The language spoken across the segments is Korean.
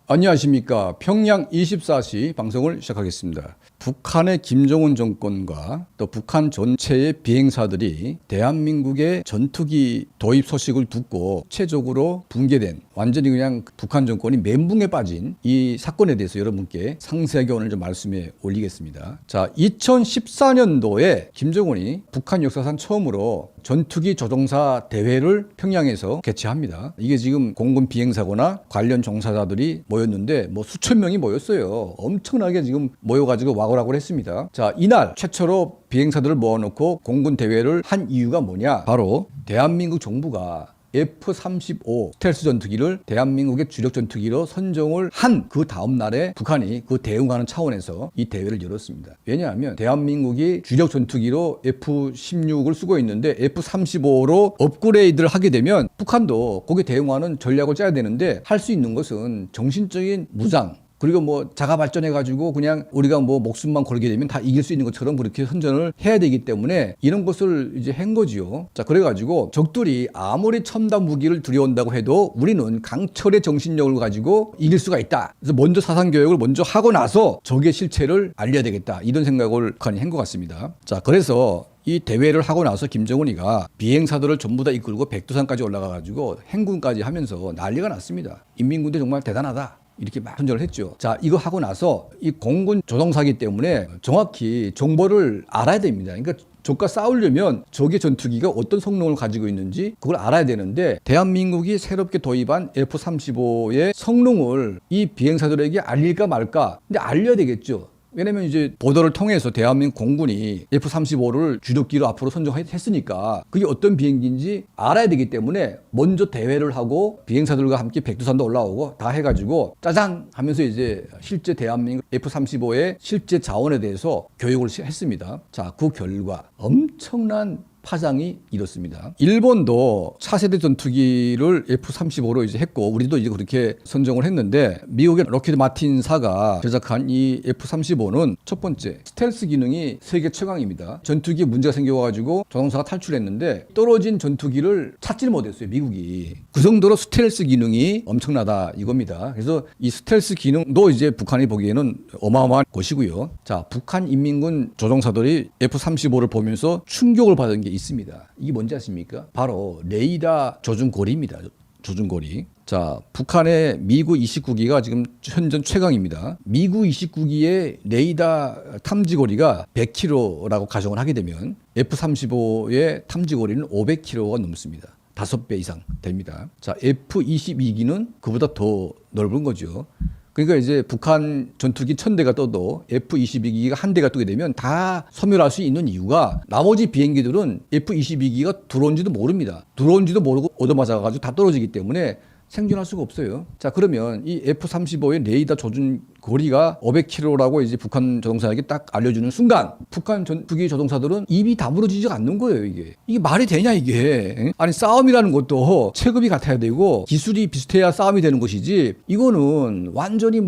안녕하십니까. 평양 24시 방송을 시작하겠습니다. 북한의 김정은 정권과 또 북한 전체의 비행사들이 대한민국의 전투기 도입 소식을 듣고 구체적으로 붕괴된, 완전히 그냥 북한 정권이 멘붕에 빠진 이 사건에 대해서 여러분께 상세하게 오늘 좀 말씀해 올리겠습니다. 자, 2014년도에 김정은이 북한 역사상 처음으로 전투기 조종사 대회를 평양에서 개최합니다. 이게 지금 공군 비행사거나 관련 종사자들이 모였는데 수천 명이 모였어요. 엄청나게 지금 모여가지고 와고라고 했습니다. 자, 이날 최초로 비행사들을 모아놓고 공군 대회를 한 이유가 뭐냐? 바로 대한민국 정부가 F-35 스텔스 전투기를 대한민국의 주력 전투기로 선정을 한 그 다음 날에 북한이 그 대응하는 차원에서 이 대회를 열었습니다. 왜냐하면 대한민국이 주력 전투기로 F-16을 쓰고 있는데 F-35로 업그레이드를 하게 되면 북한도 거기에 대응하는 전략을 짜야 되는데 할 수 있는 것은 정신적인 무장, 그리고 자가 발전해가지고 그냥 우리가 목숨만 걸게 되면 다 이길 수 있는 것처럼 그렇게 선전을 해야 되기 때문에 이런 것을 이제 한 거지요. 자, 그래가지고 적들이 아무리 첨단 무기를 들여온다고 해도 우리는 강철의 정신력을 가지고 이길 수가 있다. 그래서 먼저 사상교육을 먼저 하고 나서 적의 실체를 알려야 되겠다. 이런 생각을 북한이 한 것 같습니다. 자, 그래서 이 대회를 하고 나서 김정은이가 비행사들을 전부 다 이끌고 백두산까지 올라가가지고 행군까지 하면서 난리가 났습니다. 인민군대 정말 대단하다. 이렇게 막 선전을 했죠. 자, 이거 하고 나서 이 공군 조종사기 때문에 정확히 정보를 알아야 됩니다. 그러니까 적과 싸우려면 적의 전투기가 어떤 성능을 가지고 있는지 그걸 알아야 되는데 대한민국이 새롭게 도입한 F-35의 성능을 이 비행사들에게 알릴까 말까. 근데 알려야 되겠죠. 왜냐면 이제 보도를 통해서 대한민국 공군이 F-35를 주력기로 앞으로 선정했으니까 그게 어떤 비행기인지 알아야 되기 때문에 먼저 대회를 하고 비행사들과 함께 백두산도 올라오고 다 해가지고 짜잔 하면서 이제 실제 대한민국 F-35의 실제 자원에 대해서 교육을 했습니다. 자, 그 결과 엄청난 파장이 일었습니다. 일본도 차세대 전투기를 F-35로 이제 했고 우리도 이제 그렇게 선정을 했는데 미국의 록히드 마틴사가 제작한 이 F-35는 첫 번째 스텔스 기능이 세계 최강입니다. 전투기에 문제가 생겨가지고 조종사가 탈출했는데 떨어진 전투기를 찾지를 못했어요, 미국이. 그 정도로 스텔스 기능이 엄청나다 이겁니다. 그래서 이 스텔스 기능도 이제 북한이 보기에는 어마어마한 것이고요. 자, 북한 인민군 조종사들이 F-35를 보면서 충격을 받은 게 있습니다. 이게 뭔지 아십니까? 바로 레이더 조준고리입니다. 조준고리. 자, 북한의 미구 29기가 지금 현존 최강입니다. 미구 29기의 레이더 탐지거리가 100km라고 가정을 하게 되면 F-35의 탐지거리는 500km가 넘습니다. 5배 이상 됩니다. 자, F-22기는 그보다 더 넓은 거죠. 그러니까 이제 북한 전투기 1000대가 떠도 F-22기가 한 대가 뜨게 되면 다 소멸할 수 있는 이유가 나머지 비행기들은 F-22기가 들어온지도 모릅니다. 들어온지도 모르고 얻어맞아가지고 다 떨어지기 때문에 생존할 수가 없어요. 자, 그러면 이 F-35의 레이더 조준 거리가 500km라고 이제 북한 조종사에게 딱 알려주는 순간 북한 전투기 조종사들은 입이 다물어지지 않는 거예요. 이게 말이 되냐 이게. 아니, 싸움이라는 것도 체급이 같아야 되고 기술이 비슷해야 싸움이 되는 것이지 이거는 완전히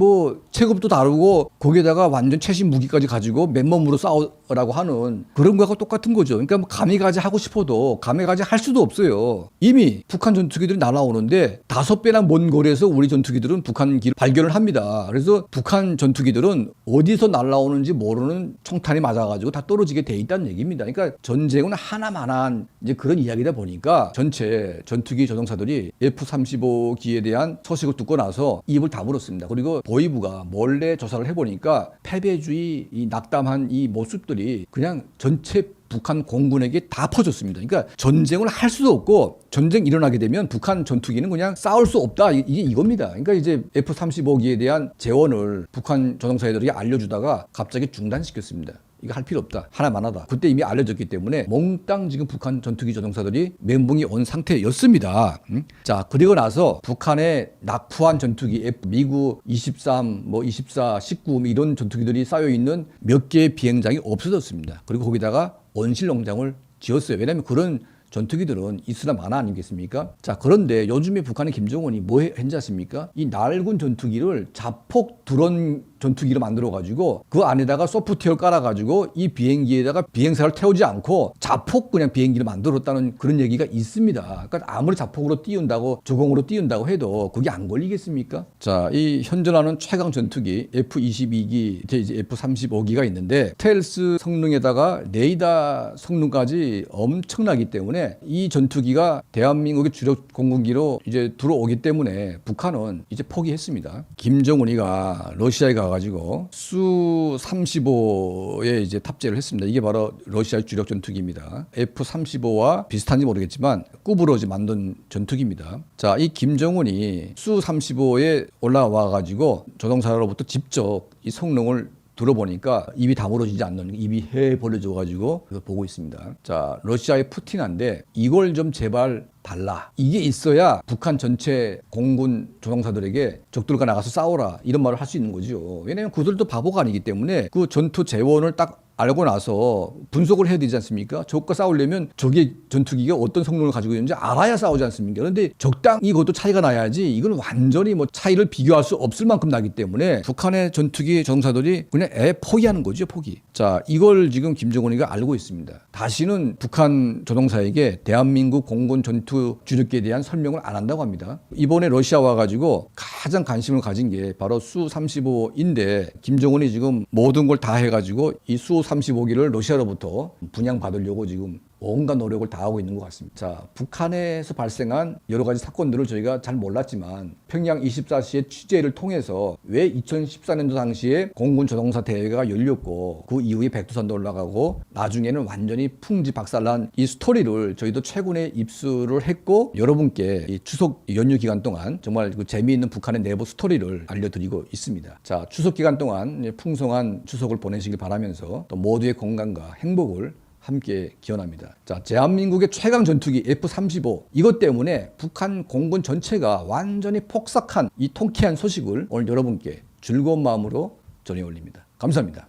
체급도 다르고 거기에다가 완전 최신 무기까지 가지고 맨몸으로 싸우라고 하는 그런 거하고 똑같은 거죠. 그러니까 가미가지 하고 싶어도 가미가지 할 수도 없어요. 이미 북한 전투기들이 날아오는데 5배나 먼 거리에서 우리 전투기들은 북한기를 발견을 합니다. 그래서 북한 전투기들은 어디서 날아오는지 모르는 총탄이 맞아가지고 다 떨어지게 돼 있다는 얘기입니다. 그러니까 전쟁은 하나만한 이제 그런 이야기다 보니까 전체 전투기 조종사들이 F-35기에 대한 소식을 듣고 나서 입을 다물었습니다. 그리고 보위부가 몰래 조사를 해보니까 패배주의, 이 낙담한 이 모습들이 그냥 전체 북한 공군에게 다 퍼졌습니다. 그러니까 전쟁을 할 수도 없고 전쟁 일어나게 되면 북한 전투기는 그냥 싸울 수 없다. 이게 이겁니다. 그러니까 이제 F-35기에 대한 재원을 북한 조종사들에게 알려주다가 갑자기 중단시켰습니다. 이거 할 필요 없다. 하나만 하다. 그때 이미 알려졌기 때문에 몽땅 지금 북한 전투기 조종사들이 멘붕이 온 상태였습니다. 자, 그리고 나서 북한의 낙후한 전투기 미구 23, 24, 19 이런 전투기들이 쌓여있는 몇 개의 비행장이 없어졌습니다. 그리고 거기다가 원실농장을 지었어요. 왜냐하면 그런 전투기들은 있으나 마나 아니겠습니까? 자, 그런데 요즘에 북한의 김정은이 뭐 했지 않습니까? 이 낡은 전투기를 자폭 드론 전투기를 만들어가지고 그 안에다가 소프트웨어 깔아가지고 이 비행기에다가 비행사를 태우지 않고 자폭 그냥 비행기를 만들었다는 그런 얘기가 있습니다. 그러니까 아무리 자폭으로 띄운다고 저공으로 띄운다고 해도 그게 안 걸리겠습니까? 자, 이 현존하는 최강 전투기 F-22기, 이제 F-35기가 있는데 스텔스 성능에다가 레이더 성능까지 엄청나기 때문에 이 전투기가 대한민국의 주력 공군기로 이제 들어오기 때문에 북한은 이제 포기했습니다. 김정은이가 러시아에 가가지고 수-35에 이제 탑재를 했습니다. 이게 바로 러시아의 주력 전투기입니다. F-35와 비슷한지 모르겠지만 꾸부러지 만든 전투기입니다. 자, 이 김정은이 수-35에 올라와가지고 조종사로부터 직접 이 성능을 들어보니까 입이 다물어지지 않는, 입이 해 벌어져가지고 보고 있습니다. 자, 러시아의 푸틴한데 이걸 좀 제발 달라. 이게 있어야 북한 전체 공군 조종사들에게 적들과 나가서 싸워라 이런 말을 할 수 있는 거죠. 왜냐하면 그들도 바보가 아니기 때문에 그 전투 재원을 딱 알고 나서 분석을 해야 되지 않습니까? 적과 싸우려면 적의 전투기가 어떤 성능을 가지고 있는지 알아야 싸우지 않습니까? 그런데 적당히 그것도 차이가 나야지 이건 완전히 뭐 차이를 비교할 수 없을 만큼 나기 때문에 북한의 전투기 조종사들이 그냥 포기하는 거죠, 포기. 자, 이걸 지금 김정은이가 알고 있습니다. 다시는 북한 조종사에게 대한민국 공군 전투 주력기에 대한 설명을 안 한다고 합니다. 이번에 러시아 와가지고 가장 관심을 가진 게 바로 수-35인데 김정은이 지금 모든 걸 다 해가지고 이 수-35기를 러시아로부터 분양받으려고 지금 온갖 노력을 다하고 있는 것 같습니다. 자, 북한에서 발생한 여러 가지 사건들을 저희가 잘 몰랐지만 평양 24시의 취재를 통해서 왜 2014년도 당시에 공군 조종사 대회가 열렸고 그 이후에 백두산도 올라가고 나중에는 완전히 풍지박살난 이 스토리를 저희도 최근에 입수를 했고 여러분께 이 추석 연휴 기간 동안 정말 그 재미있는 북한의 내부 스토리를 알려드리고 있습니다. 자, 추석 기간 동안 풍성한 추석을 보내시길 바라면서 또 모두의 건강과 행복을 함께 기원합니다. 자, 대한민국의 최강 전투기 F-35 이것 때문에 북한 공군 전체가 완전히 폭삭한 이 통쾌한 소식을 오늘 여러분께 즐거운 마음으로 전해 올립니다. 감사합니다.